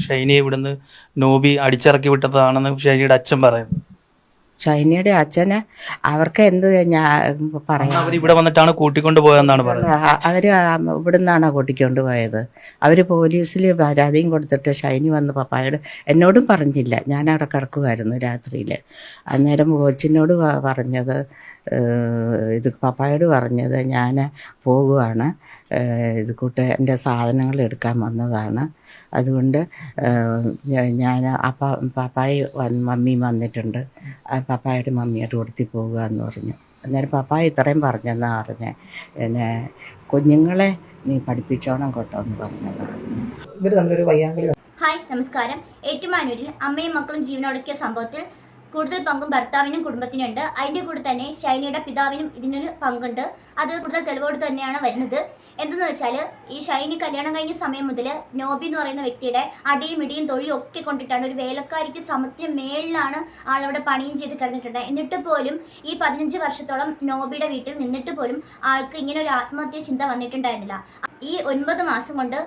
ഷൈനിയെ ഇവിടുന്ന് നോബി അടിച്ചിറക്കി വിട്ടതാണെന്ന് ഷൈനിയുടെ അച്ഛൻ പറയുന്നു. ഷൈനിയുടെ അച്ഛന് അവർക്ക് എന്ത് ഞാൻ പറയാം, അവർ ഇവിടെ വന്നിട്ടാണ് കൂട്ടിക്കൊണ്ട് പോയതെന്നാണ് പറയുന്നത്. അവര് ഇവിടുന്നാണ് കൂട്ടിക്കൊണ്ട് പോയത്. അവര് പോലീസിൽ പരാതിയും കൊടുത്തിട്ട് ഷൈനി വന്ന് പപ്പായോട് എന്നോടും പറഞ്ഞില്ല. ഞാൻ അവിടെ കിടക്കുമായിരുന്നു രാത്രിയിൽ. അന്നേരം കൊച്ചിനോട് പറഞ്ഞത്, ഇത് പപ്പായോട് പറഞ്ഞത്, ഞാൻ പോകുവാണ്, ഇത് കൂട്ട് എൻ്റെ സാധനങ്ങൾ എടുക്കാൻ വന്നതാണ്, അതുകൊണ്ട് ഞാൻ പപ്പായി മമ്മിയും വന്നിട്ടുണ്ട്, പപ്പായുടെ മമ്മിയുടെ കൂടത്തിൽ പോകുക എന്ന് പറഞ്ഞു. അന്നേരം പപ്പായ ഇത്രയും പറഞ്ഞെന്നാ പറഞ്ഞേ, പിന്നെ കുഞ്ഞുങ്ങളെ നീ പഠിപ്പിച്ചോണം കേട്ടോ എന്ന് പറഞ്ഞതാണ്. ഇവർ തമ്മിലൊരു വയ്യാങ്കളി. ഹായ്, നമസ്കാരം. ഏറ്റുമാനൂരിൽ അമ്മയും മക്കളും ജീവനൊടുക്കിയ സംഭവത്തിൽ കൂടുതൽ പങ്കും ഭർത്താവിനും കുടുംബത്തിനുണ്ട്. അതിൻ്റെ കൂടെ തന്നെ ഷൈനിയുടെ പിതാവിനും ഇതിനൊരു പങ്കുണ്ട്. അത് കൂടുതൽ തെളിവോട് തന്നെയാണ് വരുന്നത്. എന്തെന്ന് വെച്ചാൽ, ഈ ഷൈനി കല്യാണം കഴിഞ്ഞ സമയം മുതൽ നോബി എന്ന് പറയുന്ന വ്യക്തിയുടെ അടിയും ഇടിയും തൊഴിയും ഒക്കെ കൊണ്ടിട്ടാണ്, ഒരു വേലക്കാരിക്ക് സമത്തിന് മേളിലാണ് ആളവിടെ പണിയും ചെയ്ത് കിടന്നിട്ടുണ്ട്. എന്നിട്ട് പോലും ഈ 15 വർഷത്തോളം നോബിയുടെ വീട്ടിൽ നിന്നിട്ട് പോലും ആൾക്ക് ഇങ്ങനെ ഒരു ആത്മഹത്യ ചിന്ത വന്നിട്ടുണ്ടായിരുന്നില്ല. ഈ 9 മാസം കൊണ്ട്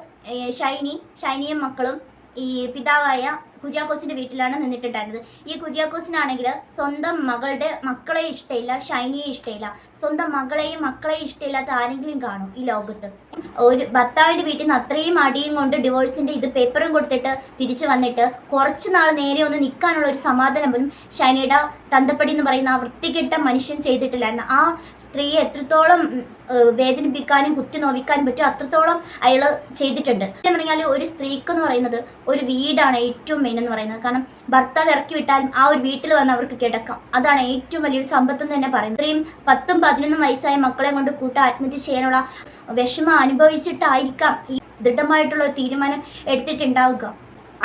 ഷൈനിയും മക്കളും ഈ പിതാവായ കുര്യാക്കോസിന്റെ വീട്ടിലാണ് നിന്നിട്ടുണ്ടായിരുന്നത്. ഈ കുര്യാക്കോസിനാണെങ്കിൽ സ്വന്തം മക്കളെ ഇഷ്ടമില്ല, ഷൈനിയെ ഇഷ്ടമില്ല. സ്വന്തം മക്കളെയും ഇഷ്ടമില്ലാത്ത ആരെങ്കിലും കാണും ഈ ലോകത്ത്? ഒരു ഭർത്താവിന്റെ വീട്ടിൽ നിന്ന് അത്രയും അടിയും കൊണ്ട് ഡിവോഴ്സിന്റെ ഇത് പേപ്പറും കൊടുത്തിട്ട് തിരിച്ചു വന്നിട്ട് കുറച്ച് നാൾ നേരെ ഒന്ന് നിൽക്കാനുള്ള ഒരു സമാധാനം പോലും ഷൈനിയുടെ തന്തപ്പടി എന്ന് പറയുന്ന ആ വൃത്തികെട്ട മനുഷ്യൻ ചെയ്തിട്ടില്ലായിരുന്നു. ആ സ്ത്രീയെ എത്രത്തോളം വേദനിപ്പിക്കാനും കുത്തി നോവിക്കാനും പറ്റും അത്രത്തോളം അയാൾ ചെയ്തിട്ടുണ്ട്. പറഞ്ഞാൽ ഒരു സ്ത്രീക്കെന്ന് പറയുന്നത് ഒരു വീടാണ് ഏറ്റവും മെയിൻ എന്ന് പറയുന്നത്. കാരണം ഭർത്താവ് ഇറക്കി വിട്ടാലും ആ ഒരു വീട്ടിൽ വന്ന് അവർക്ക് കിടക്കാം. അതാണ് ഏറ്റവും വലിയൊരു സമ്പത്ത് എന്ന് തന്നെ പറയുന്നത്. ഇത്രയും 10ഉം 11ഉം വയസ്സായ മക്കളെ കൊണ്ട് ആത്മഹത്യ ചെയ്യാനുള്ള വിഷമം അനുഭവിച്ചിട്ടായിരിക്കാം ഈ ദൃഢമായിട്ടുള്ള ഒരു തീരുമാനം എടുത്തിട്ടുണ്ടാവുക.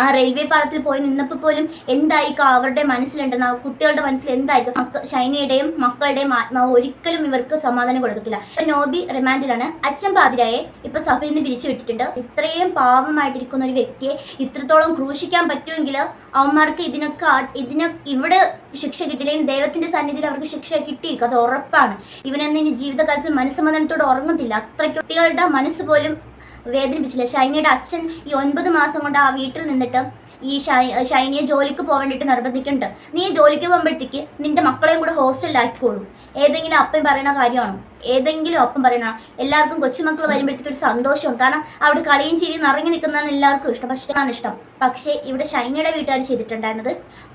ആ റെയിൽവേ പാളത്തിൽ പോയി നിന്നപ്പോൾ പോലും എന്തായിരിക്കും അവരുടെ മനസ്സിലുണ്ടെന്ന്, ആ കുട്ടികളുടെ മനസ്സിൽ എന്തായിരിക്കും? ഷൈനിയുടെയും മക്കളുടെയും ആത്മാവ് ഒരിക്കലും ഇവർക്ക് സമാധാനം കൊടുക്കത്തില്ല. നോബി റിമാൻഡിലാണ്. അച്ഛൻ പാതിരായെ ഇപ്പൊ സഭയിൽ നിന്ന് പിരിച്ചു വിട്ടിട്ടുണ്ട്. ഇത്രയും പാവമായിട്ടിരിക്കുന്ന ഒരു വ്യക്തിയെ ഇത്രത്തോളം ക്രൂശിക്കാൻ പറ്റുമെങ്കിൽ അവന്മാർക്ക് ഇവിടെ ശിക്ഷ കിട്ടില്ലെങ്കിൽ ദൈവത്തിന്റെ സന്നിധിയിൽ അവർക്ക് ശിക്ഷ കിട്ടിയിരിക്കും, അത് ഉറപ്പാണ്. ഇവനെന്ന് ഇനി ജീവിതകാലത്തിൽ മനസ്സമാധാനത്തോടെ ഉറങ്ങത്തില്ല. അത്ര കുട്ടികളുടെ മനസ്സ് പോലും വേദനിപ്പിച്ചില്ല. ഷൈനിയുടെ അച്ഛൻ ഈ 9 മാസം കൊണ്ട് ആ വീട്ടിൽ നിന്നിട്ട് ഈ ഷൈനിയെ ജോലിക്ക് പോകാൻ നിർബന്ധിക്കുന്നുണ്ട്. നീ ജോലിക്ക് പോകുമ്പോഴത്തേക്ക് നിന്റെ മക്കളെയും കൂടെ ഹോസ്റ്റലിലാക്കിക്കോളൂ. ഏതെങ്കിലും അപ്പം പറയുന്ന കാര്യമാണോ? ഏതെങ്കിലും ഒപ്പം പറയണം. എല്ലാവർക്കും കൊച്ചുമക്കൾ വരുമ്പോഴത്തേക്ക് ഒരു സന്തോഷമുണ്ട്. കാരണം അവിടെ കളിയും ചിരിയും നിറങ്ങി നിൽക്കുന്നതാണ് എല്ലാവർക്കും ഇഷ്ടം. പക്ഷേ ഇവിടെ ഷൈനിയുടെ വീട്ടുകാർ ചെയ്തിട്ടുണ്ടായിരുന്നത്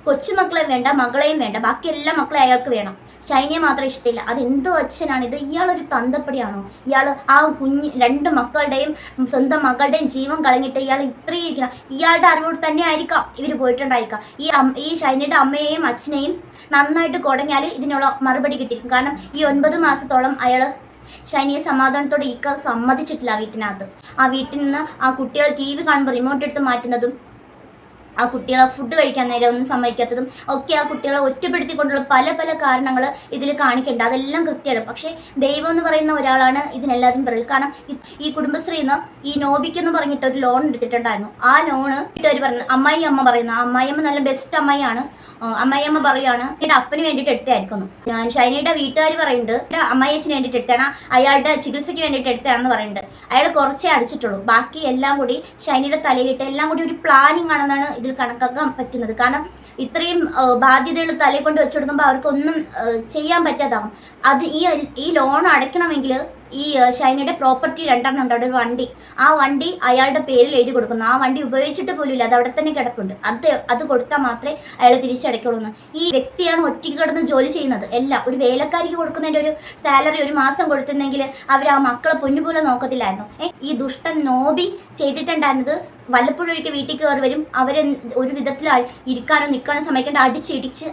കൊച്ചുമക്കളെയും വേണ്ട, മകളെയും വേണ്ട, ബാക്കി എല്ലാ മക്കളെയും അയാൾക്ക് വേണം, ഷൈനിയെ മാത്രം ഇഷ്ടമില്ല. അതെന്തോ അച്ഛനാണ് ഇത്? ഇയാളൊരു തന്തപ്പടിയാണോ? ഇയാൾ ആ 2 മക്കളുടെയും സ്വന്തം മകളുടെയും ജീവൻ കളഞ്ഞിട്ട് ഇയാൾ ഇത്രയും ഇരിക്കുന്ന ഇയാളുടെ അറിവോട് തന്നെ ആയിരിക്കാം ഇവർ പോയിട്ടുണ്ടായിരിക്കാം. ഈ ഷൈനിയുടെ അമ്മയെയും അച്ഛനെയും നന്നായിട്ട് കുടഞ്ഞാൽ ഇതിനുള്ള മറുപടി കിട്ടിയിരിക്കും. കാരണം ഈ 9 മാസത്തോളം അയാൾ ഷൈനിയെ സമാധാനത്തോടെ ഇരിക്കാൻ സമ്മതിച്ചിട്ടില്ല വീട്ടിനകത്ത്. ആ വീട്ടിൽ നിന്ന് ആ കുട്ടികൾ TV കാണുമ്പോൾ റിമോട്ട് എടുത്ത് മാറ്റുന്നതും, ആ കുട്ടികളെ ഫുഡ് കഴിക്കാൻ നേരെ ഒന്നും സമ്മതിക്കാത്തതും ഒക്കെ, ആ കുട്ടികളെ ഒറ്റപ്പെടുത്തിക്കൊണ്ടുള്ള പല കാരണങ്ങൾ ഇതിൽ കാണിക്കേണ്ട, അതെല്ലാം കൃത്യമാണ്. പക്ഷേ ദൈവം എന്ന് പറയുന്ന ഒരാളാണ് ഇതിനെല്ലാത്തിനും പറയുന്നത്. കാരണം ഈ കുടുംബശ്രീന്ന് ഈ നോബിക്കെന്ന് പറഞ്ഞിട്ട് ഒരു ലോൺ എടുത്തിട്ടുണ്ടായിരുന്നു. ആ ലോണ് വീട്ടുകാർ പറഞ്ഞു, അമ്മ പറയുന്നു, അമ്മായിയമ്മ നല്ല ബെസ്റ്റ് അമ്മയാണ്, അമ്മായിയമ്മ പറയുകയാണ് എന്റെ അപ്പന് വേണ്ടിയിട്ട് എടുത്തായിരിക്കുന്നു. ഞാൻ ഷൈനിയുടെ വീട്ടുകാർ പറയുന്നുണ്ട് അമ്മായിയച്ഛന് വേണ്ടിയിട്ട് എടുത്താണ്, അയാളുടെ ചികിത്സയ്ക്ക് വേണ്ടിയിട്ട് എടുത്താണെന്ന് പറയുന്നുണ്ട്. അയാൾ കുറച്ചേ അടിച്ചിട്ടുള്ളൂ, ബാക്കി എല്ലാം കൂടി ഷൈനിയുടെ തലയിലിട്ട് എല്ലാം കൂടി ഒരു പ്ലാനിങ് ആണെന്നാണ് ഇതിൽ കണക്കാക്കാൻ പറ്റുന്നത്. കാരണം ഇത്രയും ബാധ്യതകൾ തലയിൽ കൊണ്ട് വെച്ചെടുക്കുമ്പോൾ അവർക്കൊന്നും ചെയ്യാൻ പറ്റാതാകും. അത് ഈ ലോൺ അടയ്ക്കണമെങ്കിൽ ഈ ഷൈനിയുടെ പ്രോപ്പർട്ടി 2 ഉണ്ട്. അവിടെ ഒരു വണ്ടി, ആ വണ്ടി അയാളുടെ പേരിൽ എഴുതി കൊടുക്കുന്നു. ആ വണ്ടി ഉപയോഗിച്ചിട്ട് പോലും ഇല്ല, അത് അവിടെ തന്നെ കിടപ്പുണ്ട്. അത് കൊടുത്താൽ മാത്രമേ അയാൾ തിരിച്ചടയ്ക്കുള്ളൂ. ഈ വ്യക്തിയാണ് ഒറ്റയ്ക്ക് കിടന്ന് ജോലി ചെയ്യുന്നത്. എല്ലാം ഒരു വേലക്കാരിക്ക് കൊടുക്കുന്നതിൻ്റെ ഒരു സാലറി ഒരു മാസം കൊടുത്തിരുന്നെങ്കിൽ അവർ ആ മക്കളെ പൊന്നുപോലെ നോക്കത്തില്ലായിരുന്നു. ഈ ദുഷ്ടൻ നോബി ചെയ്തിട്ടുണ്ടായിരുന്നത് വല്ലപ്പോഴും ഒരിക്കൽ വീട്ടിൽ കയറി വരും, അവരെ ഒരു വിധത്തിൽ ഇരിക്കാനോ നിൽക്കാനോ സമ്മതിക്കേണ്ട അടിച്ചിടിച്ച്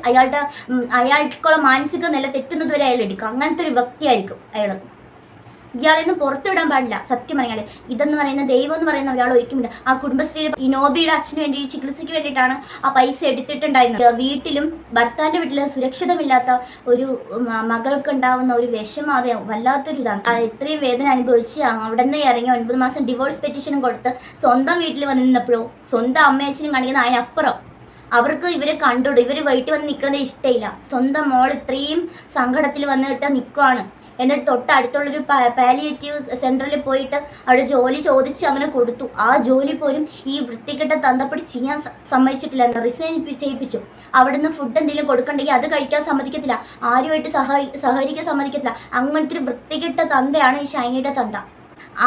അയാൾക്കുള്ള മാനസിക നില തെറ്റുന്നത് വരെ അയാൾ എടുക്കും. അങ്ങനത്തെ ഒരു വ്യക്തിയായിരിക്കും അയാൾ. ഇയാളെയൊന്നും പുറത്തുവിടാൻ പാടില്ല. സത്യം പറഞ്ഞാൽ ഇതെന്ന് പറയുന്ന ദൈവം എന്ന് പറയുന്ന ഒരാൾ ഒരിക്കലുണ്ട്. ആ കുടുംബശ്രീയിൽ ഈ നോബിയുടെ അച്ഛന് വേണ്ടി ചികിത്സയ്ക്ക് വേണ്ടിയിട്ടാണ് ആ പൈസ എടുത്തിട്ടുണ്ടായിരുന്നത്. വീട്ടിലും ഭർത്താവിൻ്റെ വീട്ടിൽ സുരക്ഷിതമില്ലാത്ത ഒരു മകൾക്ക് ഉണ്ടാവുന്ന ഒരു വിഷമം, അത് വല്ലാത്തൊരു ഇതാണ്. എത്രയും വേദന അനുഭവിച്ച് അവിടെ നിന്ന് ഇറങ്ങി 9 മാസം ഡിവോഴ്സ് പെറ്റീഷനും കൊടുത്ത് സ്വന്തം വീട്ടിൽ വന്ന് നിന്നപ്പോഴോ സ്വന്തം അമ്മയച്ഛനും കാണിക്കുന്ന അതിനപ്പുറം അവർക്ക് ഇവരെ കണ്ടുകൂടും. ഇവർ വീട്ടിൽ വന്ന് നിൽക്കുന്നത് ഇഷ്ടമില്ല. സ്വന്തം മോൾ ഇത്രയും സങ്കടത്തിൽ വന്നിട്ട് നിൽക്കുവാണ്. എന്നിട്ട് തൊട്ടടുത്തുള്ളൊരു പാലിയേറ്റീവ് സെന്ററിൽ പോയിട്ട് അവിടെ ജോലി ചോദിച്ച് അങ്ങനെ കൊടുത്തു. ആ ജോലി പോലും ഈ വൃത്തികെട്ട തന്തപ്പടി ചെയ്യാൻ സമ്മതിച്ചിട്ടില്ല, റിസൈൻ ചെയ്യിപ്പിച്ചു. അവിടുന്ന് ഫുഡ് എന്തെങ്കിലും കൊടുക്കണ്ടെങ്കിൽ അത് കഴിക്കാൻ സമ്മതിക്കത്തില്ല, ആരുമായിട്ട് സഹകരിക്കാൻ സമ്മതിക്കത്തില്ല. അങ്ങനത്തെ ഒരു വൃത്തികെട്ട തന്തയാണ് ഈ ഷൈനിയുടെ തന്ത.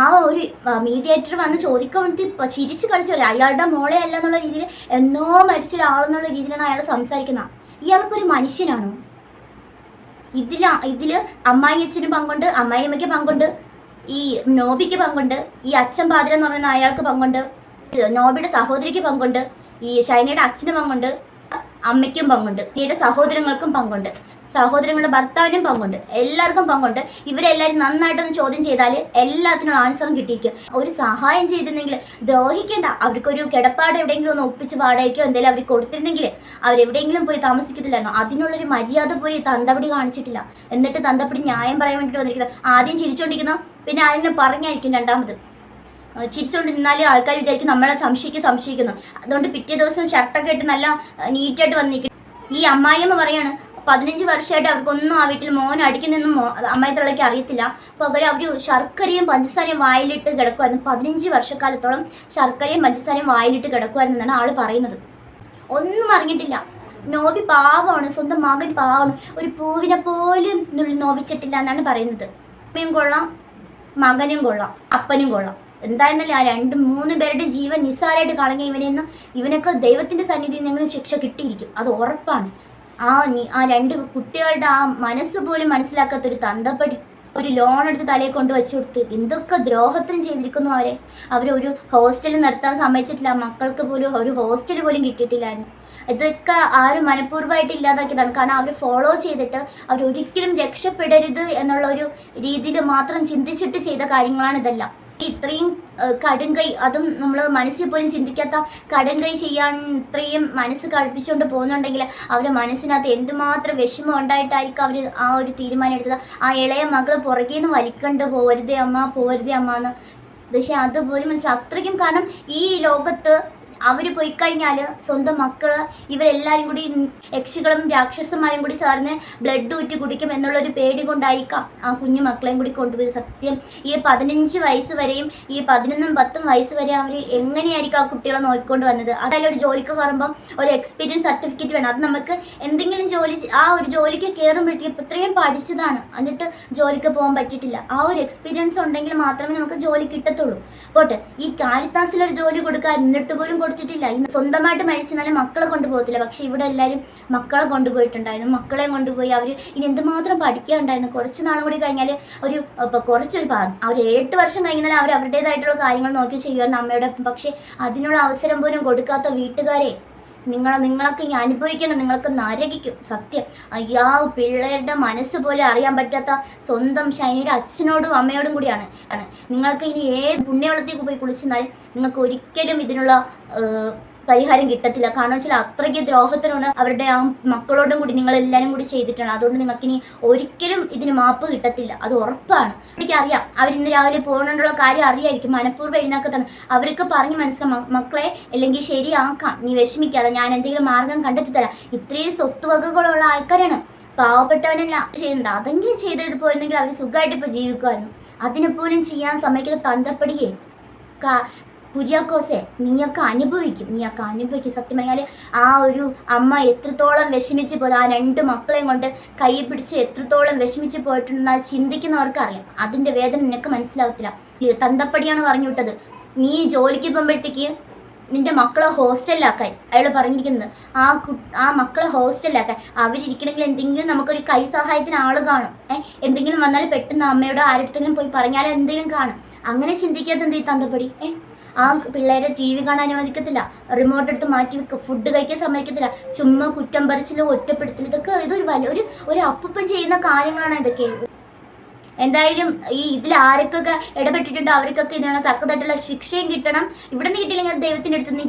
ആ ഒരു മീഡിയേറ്റർ വന്ന് ചോദിക്കാൻ വേണ്ടി ചിരിച്ച് കളിച്ചു പറയും അയാളുടെ മോളെ അല്ല എന്നുള്ള രീതിയിൽ, എന്നോ മരിച്ച ഒരാളെന്നുള്ള രീതിയിലാണ് അയാൾ സംസാരിക്കുന്നത്. ഇയാൾക്കൊരു മനുഷ്യനാണോ? ഇതില് അമ്മായി അച്ഛന് പങ്കുണ്ട്, അമ്മായിയമ്മയ്ക്ക് പങ്കുണ്ട്, ഈ നോബിക്ക് പങ്കുണ്ട്, ഈ അച്ഛൻ പാതിര എന്ന് പറയുന്ന അയാൾക്ക് പങ്കുണ്ട്, നോബിയുടെ സഹോദരിക്ക് പങ്കുണ്ട്, ഈ ഷൈനയുടെ അച്ഛന് പങ്കുണ്ട്, അമ്മയ്ക്കും പങ്കുണ്ട്, ഈയുടെ സഹോദരങ്ങൾക്കും പങ്കുണ്ട്, സഹോദരങ്ങളുടെ ഭർത്താവിനും പങ്കുണ്ട്, എല്ലാവർക്കും പങ്കുണ്ട്. ഇവരെല്ലാവരും നന്നായിട്ടൊന്ന് ചോദ്യം ചെയ്താൽ എല്ലാത്തിനും ആൻസറും കിട്ടിയിരിക്കും. ഒരു സഹായം ചെയ്തിരുന്നെങ്കിൽ ദ്രോഹിക്കേണ്ട, അവർക്കൊരു കിടപ്പാട് എവിടെയെങ്കിലും ഒന്ന് ഒപ്പിച്ച് വാടകയ്ക്കോ എന്തെങ്കിലും അവർ കൊടുത്തിരുന്നെങ്കിൽ അവരെവിടെയെങ്കിലും പോയി താമസിക്കത്തില്ലായിരുന്നു. അതിനുള്ളൊരു മര്യാദ പോയി തന്തപ്പടി കാണിച്ചിട്ടില്ല. എന്നിട്ട് തന്തപ്പടി ന്യായം പറയാൻ വേണ്ടിയിട്ട് വന്നിരിക്കുന്നത്. ആദ്യം ചിരിച്ചോണ്ടിരിക്കുന്നു, പിന്നെ അതിനെ പറഞ്ഞായിരിക്കും രണ്ടാമത്. ചിരിച്ചുകൊണ്ട് നിന്നാൽ ആൾക്കാർ വിചാരിക്കും നമ്മളെ സംശയിക്കുന്നു. അതുകൊണ്ട് പിറ്റേ ദിവസം ഷർട്ടൊക്കെ ഇട്ട് നല്ല നീറ്റായിട്ട് വന്നിരിക്കും. ഈ അമ്മായിയമ്മ പറയാണ് 15 വർഷമായിട്ട് അവർക്കൊന്നും ആ വീട്ടിൽ മോൻ അടിക്കുന്നൊന്നും അമ്മായി തള്ളയ്ക്ക് അറിയത്തില്ല. പകരം അവർ ശർക്കരയും പഞ്ചസാരയും വായിലിട്ട് കിടക്കുമായിരുന്നു. 15 വർഷക്കാലത്തോളം ശർക്കരയും പഞ്ചസാരയും വായിലിട്ട് കിടക്കുമായിരുന്നു എന്നാണ് ആള് പറയുന്നത്. ഒന്നും അറിഞ്ഞിട്ടില്ല. നോബി പാവമാണ്, സ്വന്തം മകൻ പാവമാണ്, ഒരു പൂവിനെ പോലും നോവിച്ചിട്ടില്ല എന്നാണ് പറയുന്നത്. അമ്മയും കൊള്ളാം, മകനും കൊള്ളാം, അപ്പനും കൊള്ളാം. എന്തായിരുന്നല്ലേ ആ 2-3 പേരുടെ ജീവൻ നിസ്സാരമായിട്ട് കളഞ്ഞ ഇവനൊക്കെ ദൈവത്തിന്റെ സന്നിധിയിൽ നിന്ന് ശിക്ഷ കിട്ടിയിരിക്കും, അത് ഉറപ്പാണ്. ആ 2 കുട്ടികളുടെ ആ മനസ്സ് പോലും മനസ്സിലാക്കാത്തൊരു തന്തപ്പടി ഒരു ലോൺ എടുത്ത് തലയിൽ കൊണ്ട് വെച്ചു കൊടുത്ത് എന്തൊക്കെ ദ്രോഹത്തിനും ചെയ്തിരിക്കുന്നു. അവരൊരു ഹോസ്റ്റലിൽ നിർത്താൻ സമ്മതിച്ചിട്ടില്ല, മക്കൾക്ക് പോലും ഒരു ഹോസ്റ്റൽ പോലും കിട്ടിയിട്ടില്ലായിരുന്നു. ഇതൊക്കെ ആരും മനഃപൂർവ്വമായിട്ട് ഇല്ലാതാക്കിയതാണ്. കാരണം അവർ ഫോളോ ചെയ്തിട്ട് അവരൊരിക്കലും രക്ഷപ്പെടരുത് എന്നുള്ള ഒരു രീതിയിൽ മാത്രം ചിന്തിച്ചിട്ട് ചെയ്ത കാര്യങ്ങളാണ് ഇതെല്ലാം. ഇത്രയും കടുങ്കൈ, അതും നമ്മൾ മനസ്സിൽ പോലും ചിന്തിക്കാത്ത കടുങ്കൈ ചെയ്യാൻ ഇത്രയും മനസ്സ് കഴിപ്പിച്ചുകൊണ്ട് പോകുന്നുണ്ടെങ്കിൽ അവരുടെ മനസ്സിനകത്ത് എന്തുമാത്രം വിഷമം ഉണ്ടായിട്ടായിരിക്കും അവർ ആ ഒരു തീരുമാനം എടുത്തത്. ആ ഇളയ മകള് പുറകെ നിന്ന് വലിക്കണ്ട് പോരുതേ അമ്മ എന്ന്. പക്ഷെ അതുപോലും മനസ്സിലാവും അത്രയ്ക്കും. കാരണം ഈ ലോകത്ത് അവർ പോയി കഴിഞ്ഞാൽ സ്വന്തം മക്കള് ഇവരെല്ലാവരും കൂടി യക്ഷികളും രാക്ഷസന്മാരും കൂടി ചേർന്ന് ബ്ലഡ് ഊറ്റി കുടിക്കും എന്നുള്ളൊരു പേടി കൊണ്ടായിരിക്കാം ആ കുഞ്ഞു മക്കളെയും കൂടി കൊണ്ടുപോയി. സത്യം ഈ 15 വയസ്സ് വരെയും ഈ 11-10 വയസ്സ് വരെ അവർ എങ്ങനെയായിരിക്കും ആ കുട്ടികളെ നോക്കിക്കൊണ്ട് വന്നത്? അതായത് ഒരു ജോലിക്ക് കയറുമ്പം ഒരു എക്സ്പീരിയൻസ് സർട്ടിഫിക്കറ്റ് വേണം. അത് നമുക്ക് എന്തെങ്കിലും ആ ഒരു ജോലിക്ക് കയറുമ്പോഴത്തേക്ക് ഇത്രയും പഠിച്ചതാണ് എന്നിട്ട് ജോലിക്ക് പോകാൻ പറ്റിയിട്ടില്ല. ആ ഒരു എക്സ്പീരിയൻസ് ഉണ്ടെങ്കിൽ മാത്രമേ നമുക്ക് ജോലി കിട്ടത്തുള്ളൂ. പോട്ടെ, ഈ കാരിത്താസിലൊരു ജോലി കൊടുക്കാൻ എന്നിട്ട് പോലും കൊടുത്തിട്ടില്ല. ഇന്ന് സ്വന്തമായിട്ട് മരിച്ചെന്നാലും മക്കളെ കൊണ്ടുപോകത്തില്ല. പക്ഷെ ഇവിടെ എല്ലാവരും മക്കളെ കൊണ്ടുപോയിട്ടുണ്ടായിരുന്നു. മക്കളെ കൊണ്ടുപോയി അവർ ഇനി എന്തുമാത്രം പഠിക്കാനുണ്ടായിരുന്നു. കുറച്ച് നാളും കൂടി കഴിഞ്ഞാൽ അവർ 8 വർഷം കഴിഞ്ഞാൽ അവർ അവരുടേതായിട്ടുള്ള കാര്യങ്ങൾ നോക്കി ചെയ്യുമായിരുന്നു അമ്മയുടെ. പക്ഷെ അതിനുള്ള അവസരം പോലും കൊടുക്കാത്ത വീട്ടുകാരെ നിങ്ങളൊക്കെ ഈ അനുഭവിക്കണം, നിങ്ങൾക്ക് നരകിക്കും സത്യം. അയ്യാ, പിള്ളേരുടെ മനസ്സ് പോലെ അറിയാൻ പറ്റാത്ത സ്വന്തം ഷൈനിയുടെ അച്ഛനോടും അമ്മയോടും കൂടിയാണ്. നിങ്ങൾക്ക് ഇനി ഏത് പുണ്യവെള്ളത്തേക്ക് പോയി കുളിച്ചെന്നാൽ നിങ്ങൾക്ക് ഒരിക്കലും ഇതിനുള്ള പരിഹാരം കിട്ടത്തില്ല. കാരണം വെച്ചാൽ അത്രയ്ക്ക് ദ്രോഹത്തിനോട് അവരുടെ ആ മക്കളോടും കൂടി നിങ്ങളെല്ലാവരും കൂടി ചെയ്തിട്ടാണ്. അതുകൊണ്ട് നിങ്ങൾക്കിനി ഒരിക്കലും ഇതിന് മാപ്പ് കിട്ടത്തില്ല, അത് ഉറപ്പാണ്. എനിക്കറിയാം അവരിന്ന് രാവിലെ പോകുന്നുള്ള കാര്യം അറിയായിരിക്കും, മനഃപൂർവ്വം എഴുന്നേക്കത്താണ്. അവർക്ക് പറഞ്ഞ് മനസ്സിലാക്കാം, മക്കളെ അല്ലെങ്കിൽ ശരിയാക്കാം, നീ വിഷമിക്കാതെ, ഞാൻ എന്തെങ്കിലും മാർഗം കണ്ടെത്തി തരാം. ഇത്രയും സ്വത്തുവകകളുള്ള ആൾക്കാരാണ്, പാവപ്പെട്ടവനല്ല ചെയ്യുന്നത്. അതെങ്കിലും ചെയ്തിട്ട് പോയിരുന്നെങ്കിൽ അവർ സുഖമായിട്ട് ഇപ്പോൾ ജീവിക്കുമായിരുന്നു. അതിനെപ്പോലും ചെയ്യാൻ സമ്മതിക്കുന്ന തന്ത്രപ്പടിയെ കുര്യാക്കോസെ നീയൊക്കെ അനുഭവിക്കും. സത്യം പറഞ്ഞാൽ ആ ഒരു അമ്മ എത്രത്തോളം വിഷമിച്ച് പോയത്, ആ 2 മക്കളെയും കൊണ്ട് കൈ പിടിച്ച് എത്രത്തോളം വിഷമിച്ച് പോയിട്ടുണ്ടെന്ന് അത് ചിന്തിക്കുന്നവർക്ക് അറിയാം. അതിൻ്റെ വേദന നിനക്ക് മനസ്സിലാവത്തില്ല. തന്തപ്പടിയാണ് പറഞ്ഞു വിട്ടത്, നീ ജോലിക്ക് പോകുമ്പോഴത്തേക്ക് നിന്റെ മക്കളെ ഹോസ്റ്റലിലാക്കാൻ അയാൾ പറഞ്ഞിരിക്കുന്നത്. ആ മക്കളെ ഹോസ്റ്റലിലാക്കാൻ അവരിയ്ക്കണമെങ്കിൽ എന്തെങ്കിലും നമുക്കൊരു കൈ സഹായത്തിന് ആൾ കാണും. എന്തെങ്കിലും വന്നാൽ പെട്ടെന്ന് അമ്മയോട് ആരുടെങ്കിലും പോയി പറഞ്ഞാൽ എന്തെങ്കിലും കാണും. അങ്ങനെ ചിന്തിക്കാത്ത എന്ത് ഈ തന്തപ്പടി? ആ പിള്ളേരെ TV കാണാൻ അനുവദിക്കത്തില്ല, റിമോട്ട് എടുത്ത് മാറ്റി വെക്കും, ഫുഡ് കഴിക്കാൻ സമ്മതിക്കത്തില്ല, ചുമ്മാ കുറ്റം പറിച്ചില്ല, ഒറ്റപ്പെടുത്തില്ല. ഇതൊരു ഒരു അപ്പൂപ്പൻ ചെയ്യുന്ന കാര്യങ്ങളാണ് ഇതൊക്കെ. എന്തായാലും ഇതിൽ ആരൊക്കെ ഇടപെട്ടിട്ടുണ്ടോ അവർക്കൊക്കെ ഇതിനുള്ള തക്കതായിട്ടുള്ള ശിക്ഷയും കിട്ടണം. ഇവിടെ നിന്ന് കിട്ടിയില്ലെങ്കിൽ ദൈവത്തിൻ്റെ അടുത്തുനിന്ന്